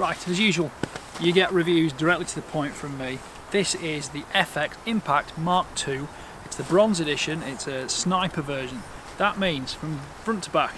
Right, as usual, you get reviews directly to the point from me. This is the FX Impact Mark II. It's the bronze edition, it's a sniper version. That means from front to back,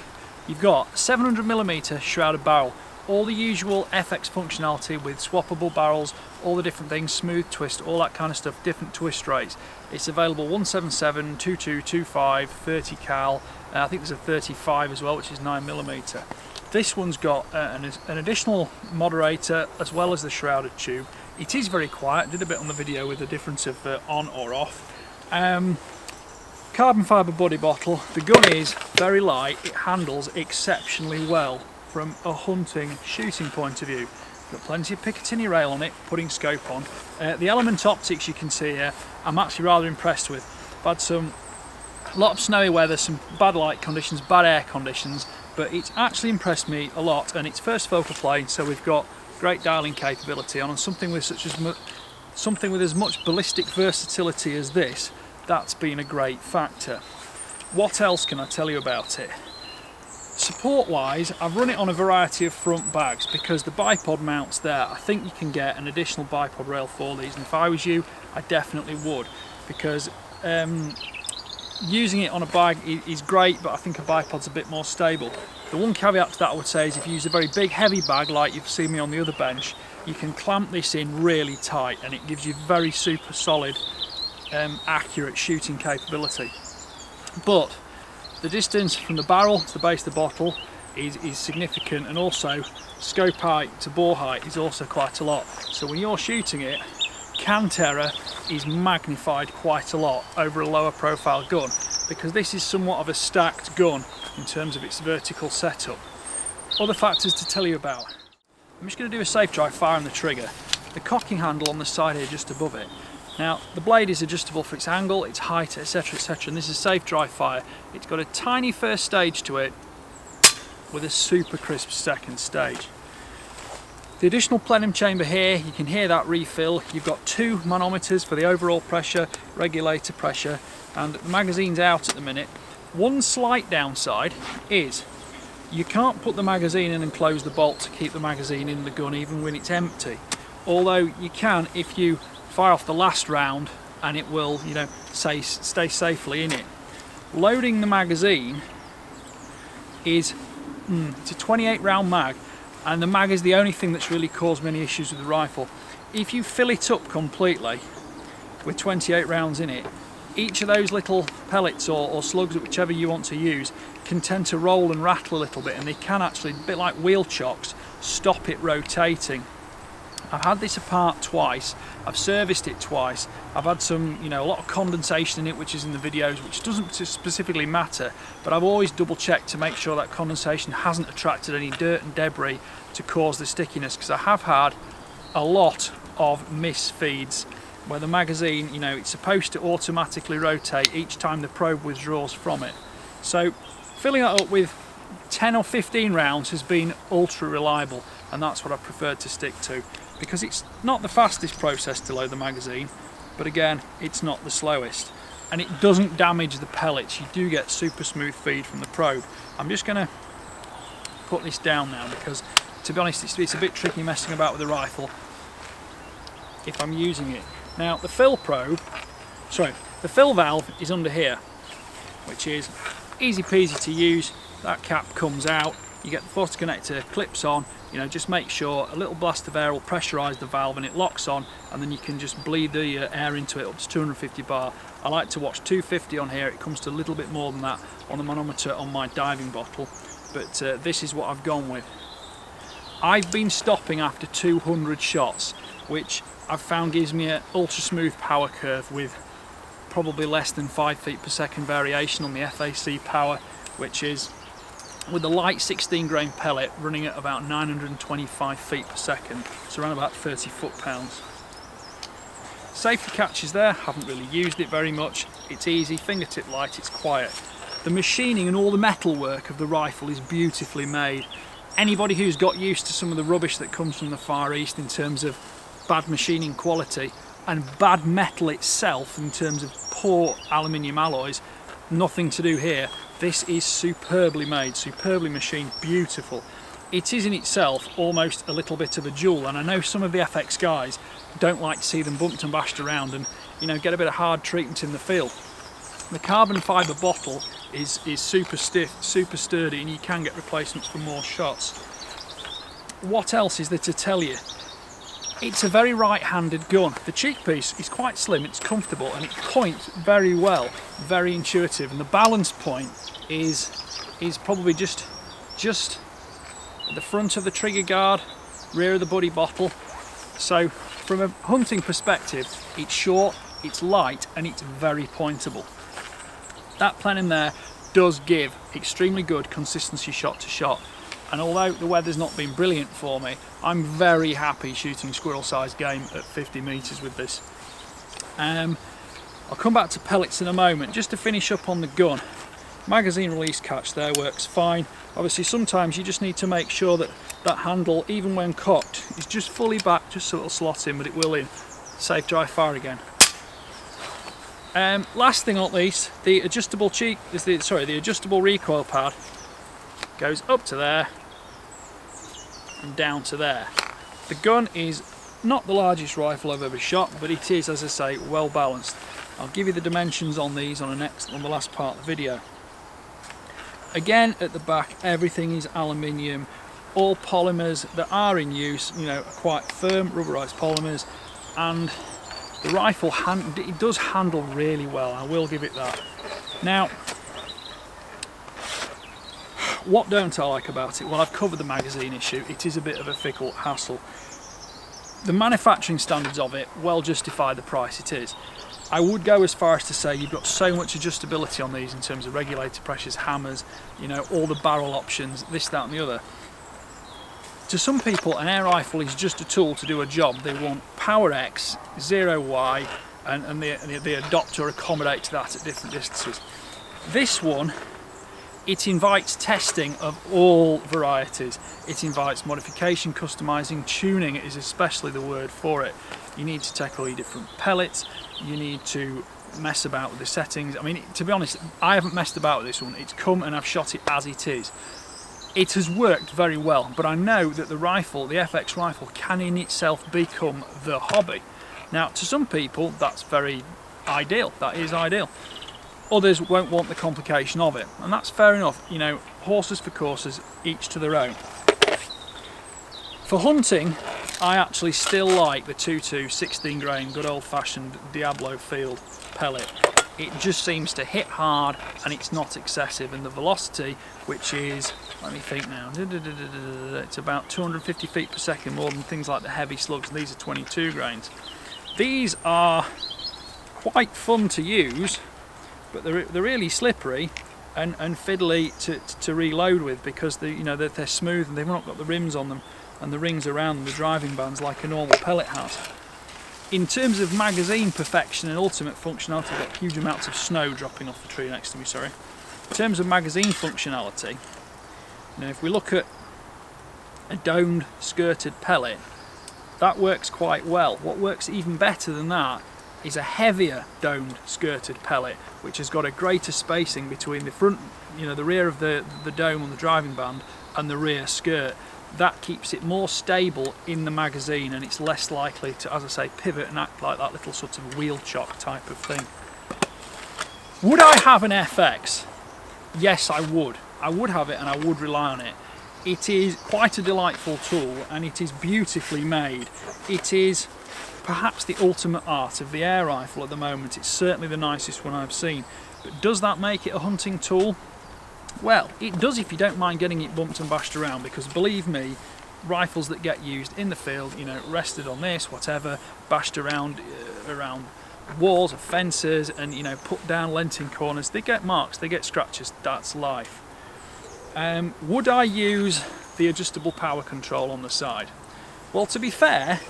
you've got 700mm shrouded barrel, all the usual FX functionality with swappable barrels, all the different things, smooth twist, all that kind of stuff, different twist rates. It's available 177, 22, 25, 30 cal, I think there's a 35 as well, which is 9mm. This one's got an additional moderator as well as the shrouded tube. It is very quiet, did a bit on the video with the difference of on or off. Carbon fibre body bottle. The gun is very light, it handles exceptionally well from a hunting, shooting point of view. Got plenty of Picatinny rail on it, putting scope on. The element optics you can see here, I'm actually rather impressed with. I've had a lot of snowy weather, some bad light conditions, bad air conditions, but it's actually impressed me a lot, and it's first focal plane, so we've got great dialing capability on, and something with as much ballistic versatility as this, that's been a great factor. What else can I tell you about it? Support wise, I've run it on a variety of front bags because the bipod mounts there, I think you can get an additional bipod rail for these, and if I was you, I definitely would, because using it on a bag is great, but I think a bipod's a bit more stable. The one caveat to that I would say is if you use a very big heavy bag like you've seen me on the other bench, you can clamp this in really tight and it gives you very super solid accurate shooting capability. But the distance from the barrel to the base of the bottle is significant, and also scope height to bore height is also quite a lot. So when you're shooting it, cant error is magnified quite a lot over a lower profile gun, because this is somewhat of a stacked gun in terms of its vertical setup. Other factors to tell you about. I'm just going to do a safe dry fire on the trigger. The cocking handle on the side here just above it. Now the blade is adjustable for its angle, its height, etc, etc, and this is safe dry fire. It's got a tiny first stage to it with a super crisp second stage. The additional plenum chamber here, you can hear that refill. You've got two manometers for the overall pressure, regulator pressure, and the magazine's out at the minute. One slight downside is you can't put the magazine in and close the bolt to keep the magazine in the gun even when it's empty. Although you can if you fire off the last round and it will, you know, stay safely in it. Loading the magazine it's a 28 round mag, and the mag is the only thing that's really caused many issues with the rifle. If you fill it up completely with 28 rounds in it, each of those little pellets or slugs, whichever you want to use, can tend to roll and rattle a little bit, and they can actually, a bit like wheel chocks, stop it rotating. I've had this apart twice, I've serviced it twice, I've had some, you know, a lot of condensation in it, which is in the videos, which doesn't specifically matter, but I've always double checked to make sure that condensation hasn't attracted any dirt and debris to cause the stickiness, because I have had a lot of misfeeds where the magazine, you know, it's supposed to automatically rotate each time the probe withdraws from it. So filling that up with 10 or 15 rounds has been ultra reliable, and that's what I preferred to stick to, because it's not the fastest process to load the magazine, but again, it's not the slowest, and it doesn't damage the pellets. You do get super smooth feed from the probe. I'm just going to put this down now, because to be honest, it's a bit tricky messing about with the rifle if I'm using it. Now the fill valve is under here, which is easy peasy to use. That cap comes out, you get the photo connector, clips on, you know, just make sure a little blast of air will pressurise the valve and it locks on, and then you can just bleed the air into it up to 250 bar. I like to watch 250 on here, it comes to a little bit more than that on the manometer on my diving bottle, but this is what I've gone with. I've been stopping after 200 shots, which I've found gives me an ultra smooth power curve with probably less than 5 feet per second variation on the FAC power, which is with a light 16 grain pellet running at about 925 feet per second, so around about 30 foot-pounds. Safety catches there, haven't really used it very much. It's easy, fingertip light, it's quiet. The machining and all the metal work of the rifle is beautifully made. Anybody who's got used to some of the rubbish that comes from the Far East in terms of bad machining quality and bad metal itself in terms of poor aluminium alloys, nothing to do here. This is superbly made, superbly machined, beautiful. it is in itself almost a little bit of a jewel, and I know some of the FX guys don't like to see them bumped and bashed around and, you know, get a bit of hard treatment in the field. The carbon fibre bottle is super stiff, super sturdy, and you can get replacements for more shots. What else is there to tell you? It's a very right-handed gun. The cheek piece is quite slim, it's comfortable, and it points very well, very intuitive, and the balance point is probably just at the front of the trigger guard, rear of the buddy bottle. So from a hunting perspective, it's short, it's light, and it's very pointable. That plenum there does give extremely good consistency shot to shot, and although the weather's not been brilliant for me, I'm very happy shooting squirrel-sized game at 50 metres with this. I'll come back to pellets in a moment. Just to finish up on the gun, magazine release catch there works fine. Obviously sometimes you just need to make sure that that handle, even when cocked, is just fully back, just so it'll slot in, but it will in. Safe dry fire again. Last thing not least, the adjustable the adjustable recoil pad goes up to there and down to there. The gun is not the largest rifle I've ever shot, but it is, as I say, well balanced. I'll give you the dimensions on these on the last part of the video. Again, at the back, everything is aluminium. All polymers that are in use, you know, are quite firm, rubberized polymers, and the rifle it does handle really well. I will give it that. Now, what don't I like about it? Well, I've covered the magazine issue. It is a bit of a fickle hassle. The manufacturing standards of it well justify the price it is. I would go as far as to say you've got so much adjustability on these in terms of regulator pressures, hammers, you know, all the barrel options, this, that and the other. To some people, an air rifle is just a tool to do a job. They want power X, 0 Y, and they adopt or accommodate to that at different distances. This one, it invites testing of all varieties. It invites modification, customizing, tuning is especially the word for it. You need to take all your different pellets, you need to mess about with the settings. I mean, to be honest, I haven't messed about with this one. It's come and I've shot it as it is. It has worked very well, but I know that the rifle, the FX rifle, can in itself become the hobby. Now, to some people, that's very ideal. That is ideal. Others won't want the complication of it, and that's fair enough. You know, horses for courses, each to their own. For hunting, I actually still like the 2.2 16 grain good old-fashioned Diablo field pellet. It just seems to hit hard and it's not excessive, and the velocity, which is, let me think now, it's about 250 feet per second, more than things like the heavy slugs. These are 22 grains. These are quite fun to use, but they're really slippery and fiddly to reload with, because they're smooth and they've not got the rims on them and the rings around them, the driving bands, like a normal pellet has. In terms of magazine perfection and ultimate functionality, I've got huge amounts of snow dropping off the tree next to me, sorry. In terms of magazine functionality, if we look at a domed skirted pellet, that works quite well. What works even better than that is a heavier domed skirted pellet, which has got a greater spacing between the front, the rear of the dome on the driving band and the rear skirt. That keeps it more stable in the magazine, and it's less likely to, as I say, pivot and act like that little sort of wheel chock type of thing. Would I have an FX? Yes, I would. I would have it and I would rely on it. It is quite a delightful tool and it is beautifully made. It is perhaps the ultimate art of the air rifle at the moment. It's certainly the nicest one I've seen. But does that make it a hunting tool? Well, it does if you don't mind getting it bumped and bashed around, because believe me, rifles that get used in the field, rested on this, whatever, bashed around walls or fences and, put down, lent in corners, they get marks, they get scratches, that's life. Would I use the adjustable power control on the side? Well, to be fair,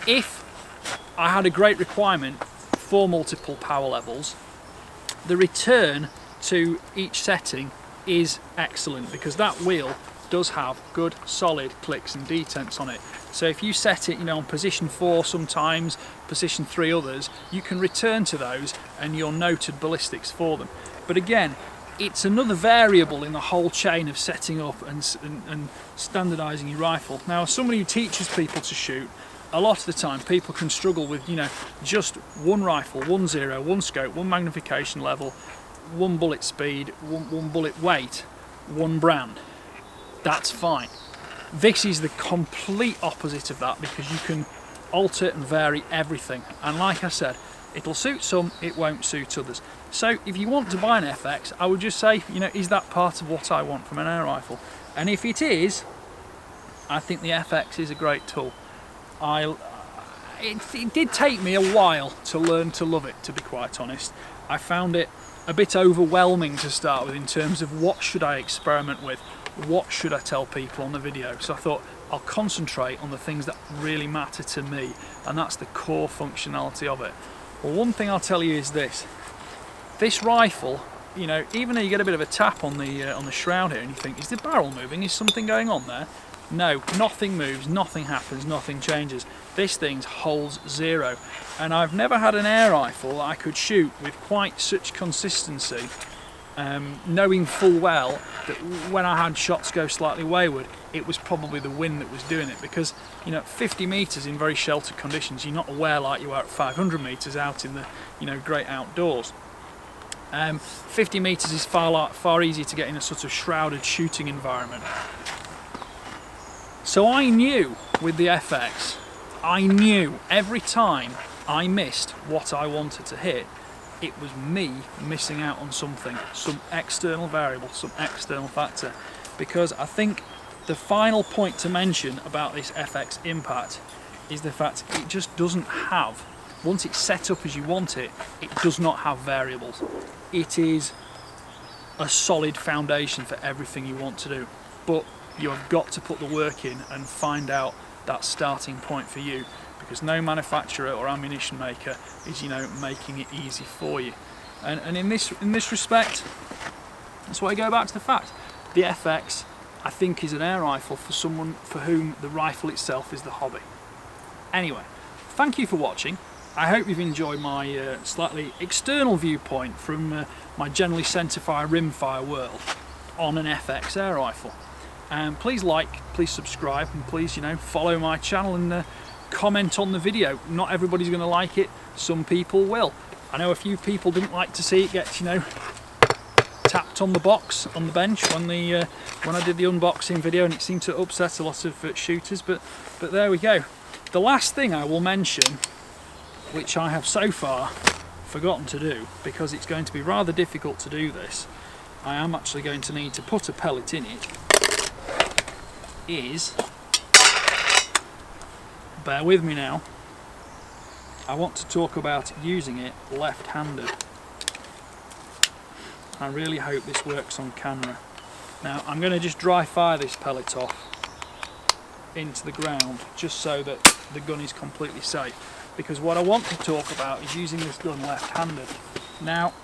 if I had a great requirement for multiple power levels, the return to each setting is excellent, because that wheel does have good solid clicks and detents on it. So if you set it on position 4 sometimes, position 3 others, you can return to those and you're noted ballistics for them. But again, it's another variable in the whole chain of setting up and standardising your rifle. Now, as somebody who teaches people to shoot, a lot of the time people can struggle with, you know, just one rifle, 1.0, one scope, one magnification level, one bullet speed, one bullet weight, one brand. That's fine. This is the complete opposite of that, because you can alter and vary everything, and like I said, it'll suit some, it won't suit others. So if you want to buy an FX, I would just say, you know, is that part of what I want from an air rifle? And if it is, I think the FX is a great tool. It did take me a while to learn to love it, to be quite honest. I found it a bit overwhelming to start with in terms of what should I experiment with, what should I tell people on the video. So I thought I'll concentrate on the things that really matter to me, and that's the core functionality of it. Well, one thing I'll tell you is this rifle, you know, even though you get a bit of a tap on the shroud here and you think, is the barrel moving, is something going on there? No, nothing moves, nothing happens, nothing changes. This thing holds zero, and I've never had an air rifle that I could shoot with quite such consistency, knowing full well that when I had shots go slightly wayward, it was probably the wind that was doing it, because, you know, 50 metres in very sheltered conditions, you're not aware like you are at 500 metres out in the, you know, great outdoors. 50 metres is far easier to get in a sort of shrouded shooting environment. So I knew with the FX, I knew every time I missed what I wanted to hit, it was me missing out on something, some external variable, some external factor. Because I think the final point to mention about this FX Impact is the fact it just doesn't have, once it's set up as you want it, it does not have variables. It is a solid foundation for everything you want to do. But you have got to put the work in and find out that starting point for you, because no manufacturer or ammunition maker is, you know, making it easy for you. And in this respect, that's why I go back to the fact the FX, I think, is an air rifle for someone for whom the rifle itself is the hobby. Anyway, thank you for watching. I hope you've enjoyed my slightly external viewpoint from my generally centerfire rimfire world on an FX air rifle. Please like, please subscribe, and please, you know, follow my channel and comment on the video. Not everybody's going to like it, some people will. I know a few people didn't like to see it get, you know, tapped on the box on the bench when I did the unboxing video, and it seemed to upset a lot of shooters, but there we go. The last thing I will mention, which I have so far forgotten to do because it's going to be rather difficult to do this, I am actually going to need to put a pellet in it, is, bear with me now, I want to talk about using it left-handed. I really hope this works on camera. Now I'm going to just dry fire this pellet off into the ground just so that the gun is completely safe, because what I want to talk about is using this gun left-handed. Now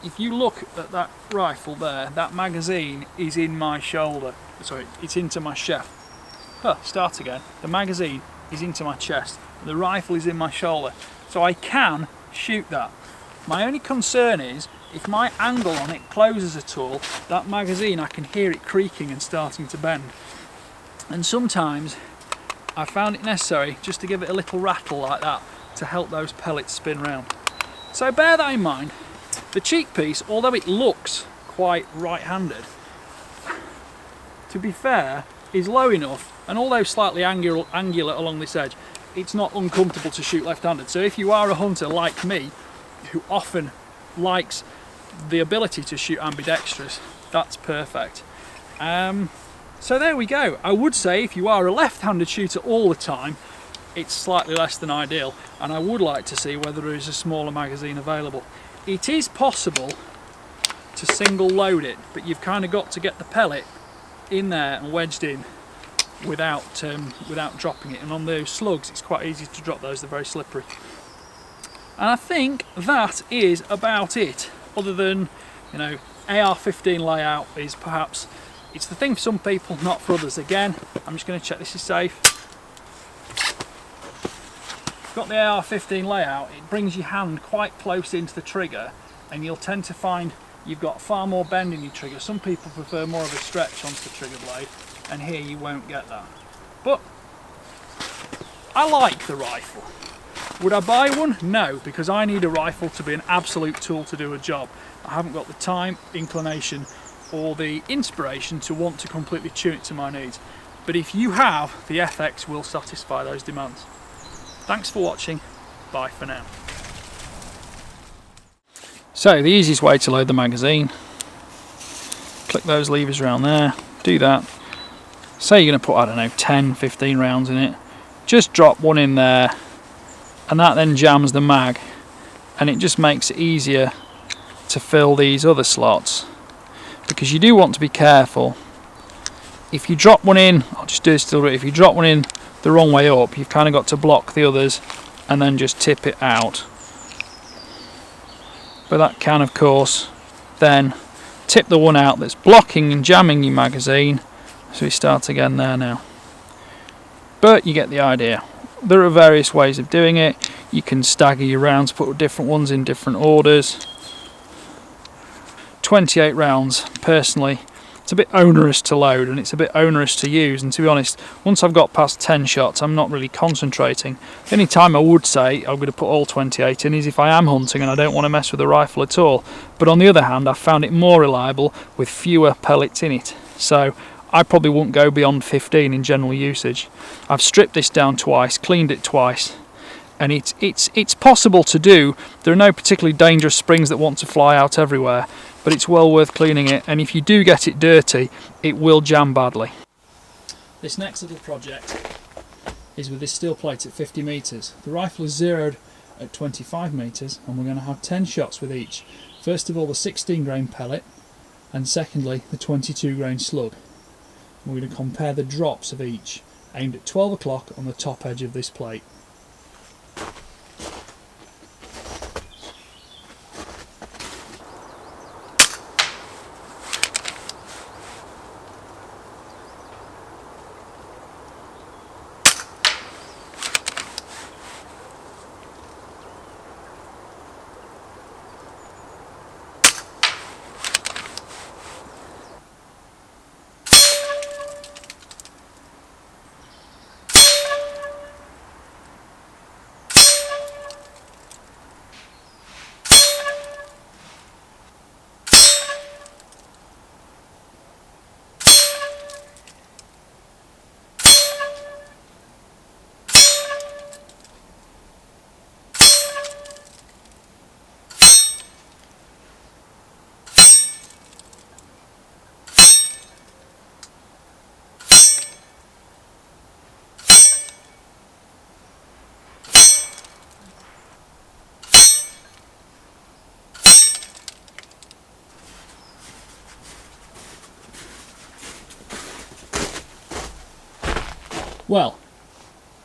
if you look at that rifle there, that magazine is in my shoulder, sorry, it's into my chest. Start again. The magazine is into my chest, the rifle is in my shoulder, so I can shoot that. My only concern is if my angle on it closes at all, that magazine, I can hear it creaking and starting to bend, and sometimes I found it necessary just to give it a little rattle like that to help those pellets spin round. So bear that in mind. The cheek piece, although it looks quite right-handed, to be fair, is low enough, and although slightly angular along this edge, it's not uncomfortable to shoot left-handed. So if you are a hunter like me, who often likes the ability to shoot ambidextrous, that's perfect. So there we go. I would say if you are a left-handed shooter all the time, it's slightly less than ideal, and I would like to see whether there is a smaller magazine available. It is possible to single load it, but you've kind of got to get the pellet in there and wedged in without dropping it, and on those slugs it's quite easy to drop those, they're very slippery. And I think that is about it, other than, you know, AR-15 layout is perhaps, it's the thing for some people, not for others. Again, I'm just going to check this is safe. Got the AR-15 layout, it brings your hand quite close into the trigger, and you'll tend to find you've got far more bend in your trigger. Some people prefer more of a stretch onto the trigger blade, and here you won't get that. But I like the rifle. Would I buy one? No, because I need a rifle to be an absolute tool to do a job. I haven't got the time, inclination, or the inspiration to want to completely tune it to my needs. But if you have, the FX will satisfy those demands. Thanks for watching. Bye for now. So the easiest way to load the magazine, click those levers around there, do that. Say you're going to put, I don't know, 10, 15 rounds in it. Just drop one in there, and that then jams the mag, and it just makes it easier to fill these other slots, because you do want to be careful. If you drop one in, I'll just do this still, if you drop one in the wrong way up, you've kind of got to block the others and then just tip it out. But that can, of course, then tip the one out that's blocking and jamming your magazine. So we start again there now. But you get the idea. There are various ways of doing it. You can stagger your rounds, put different ones in different orders. 28 rounds, personally, it's a bit onerous to load and it's a bit onerous to use, and to be honest, once I've got past 10 shots I'm not really concentrating. The only time I would say I'm going to put all 28 in is if I am hunting and I don't want to mess with the rifle at all. But on the other hand, I've found it more reliable with fewer pellets in it, so I probably wouldn't go beyond 15 in general usage. I've stripped this down twice, cleaned it twice, and it's possible to do. There are no particularly dangerous springs that want to fly out everywhere, but it's well worth cleaning it, and if you do get it dirty, it will jam badly. This next little project is with this steel plate at 50 metres. The rifle is zeroed at 25 metres, and we're going to have 10 shots with each. First of all the 16 grain pellet, and secondly the 22 grain slug. We're going to compare the drops of each, aimed at 12 o'clock on the top edge of this plate. Well,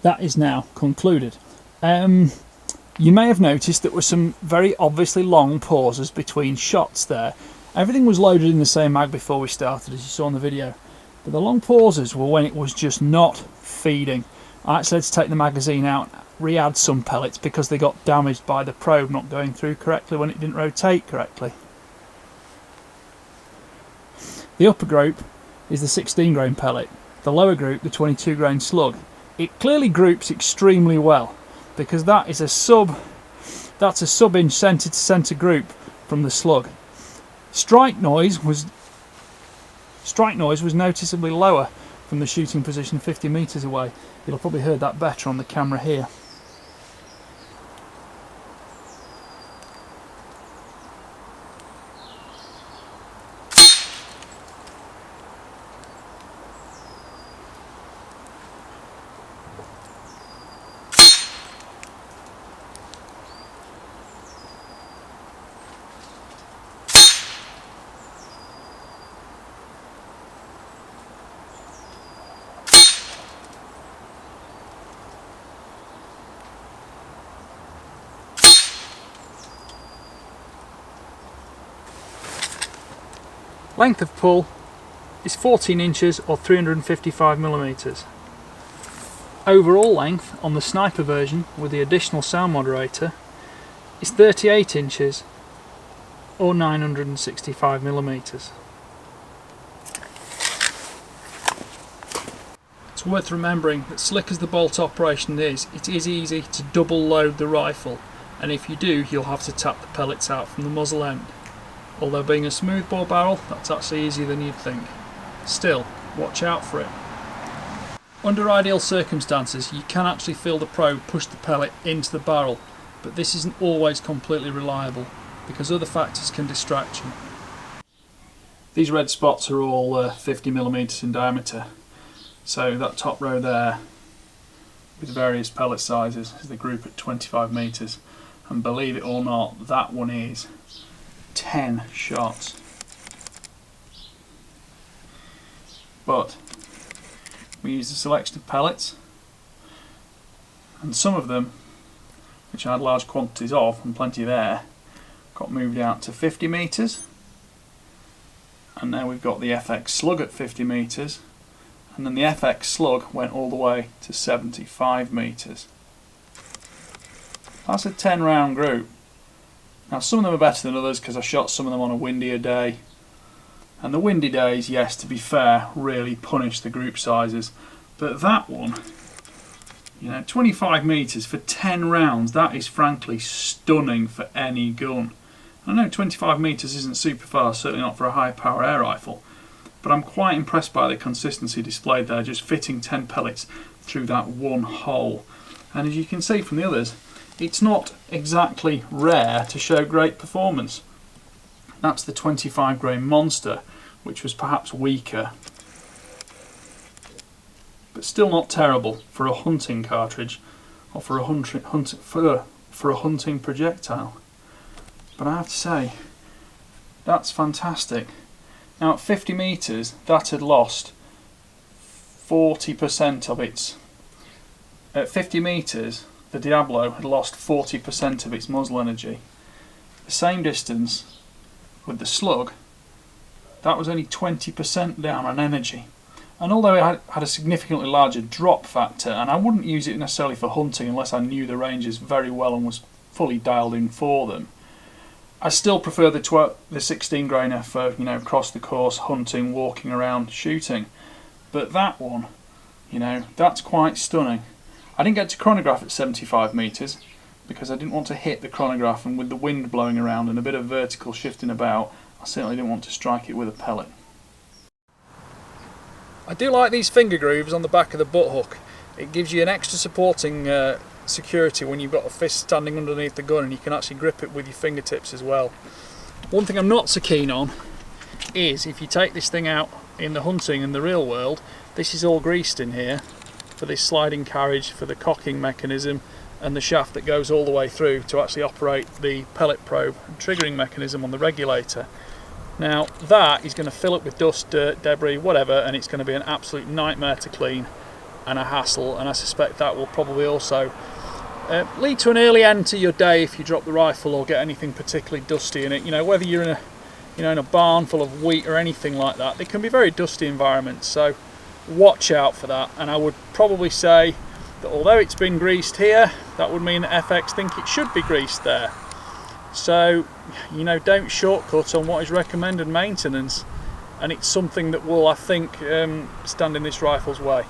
that is now concluded. You may have noticed there were some very obviously long pauses between shots there. Everything was loaded in the same mag before we started, as you saw in the video, but the long pauses were when it was just not feeding. I actually had to take the magazine out, re-add some pellets because they got damaged by the probe not going through correctly when it didn't rotate correctly. The upper group is the 16 grain pellet. The lower group, the 22 grain slug. It clearly groups extremely well because that is a that's a sub-inch centre to centre group from the slug. Strike noise was noticeably lower from the shooting position 50 metres away. You'll have probably heard that better on the camera here. Length of pull is 14 inches or 355 millimeters. Overall length on the sniper version with the additional sound moderator is 38 inches or 965mm. It's worth remembering that slick as the bolt operation is, it is easy to double load the rifle, and if you do, you'll have to tap the pellets out from the muzzle end. Although being a smoothbore barrel, that's actually easier than you'd think. Still, watch out for it. Under ideal circumstances, you can actually feel the probe push the pellet into the barrel, but this isn't always completely reliable because other factors can distract you. These red spots are all 50mm in diameter, so that top row there with various pellet sizes is the group at 25 metres, and believe it or not, that one is 10 shots. But we used a selection of pellets, and some of them, which I had large quantities of and plenty of air, got moved out to 50 metres, and now we've got the FX slug at 50 metres, and then the FX slug went all the way to 75 metres. That's a 10 round group. Now some of them are better than others because I shot some of them on a windier day, and the windy days, yes, to be fair, really punish the group sizes, but that one, 25 metres for 10 rounds, that is frankly stunning for any gun. I know 25 metres isn't super far, certainly not for a high power air rifle, but I'm quite impressed by the consistency displayed there, just fitting 10 pellets through that one hole. And as you can see from the others, it's not exactly rare to show great performance. That's the 25 grain monster, which was perhaps weaker, but still not terrible for a hunting cartridge or for a hunting projectile. But I have to say, that's fantastic. Now at 50 metres, that had lost 40% of its. At 50 metres, the Diablo had lost 40% of its muzzle energy. The same distance with the slug, that was only 20% down on energy. And although it had a significantly larger drop factor, and I wouldn't use it necessarily for hunting unless I knew the ranges very well and was fully dialed in for them, I still prefer the 16 grainer for across the course, hunting, walking around, shooting. But that one, that's quite stunning. I didn't get to chronograph at 75 metres because I didn't want to hit the chronograph, and with the wind blowing around and a bit of vertical shifting about, I certainly didn't want to strike it with a pellet. I do like these finger grooves on the back of the butt hook. It gives you an extra supporting security when you've got a fist standing underneath the gun, and you can actually grip it with your fingertips as well. One thing I'm not so keen on is if you take this thing out in the hunting and the real world, this is all greased in here for this sliding carriage, for the cocking mechanism, and the shaft that goes all the way through to actually operate the pellet probe and triggering mechanism on the regulator. Now that is going to fill up with dust, dirt, debris, whatever, and it's going to be an absolute nightmare to clean and a hassle, and I suspect that will probably also lead to an early end to your day if you drop the rifle or get anything particularly dusty in it. Whether you're in a barn full of wheat or anything like that, they can be very dusty environments, so watch out for that. And I would probably say that although it's been greased here, that would mean that FX think it should be greased there. So don't shortcut on what is recommended maintenance, and it's something that will, I think, stand in this rifle's way.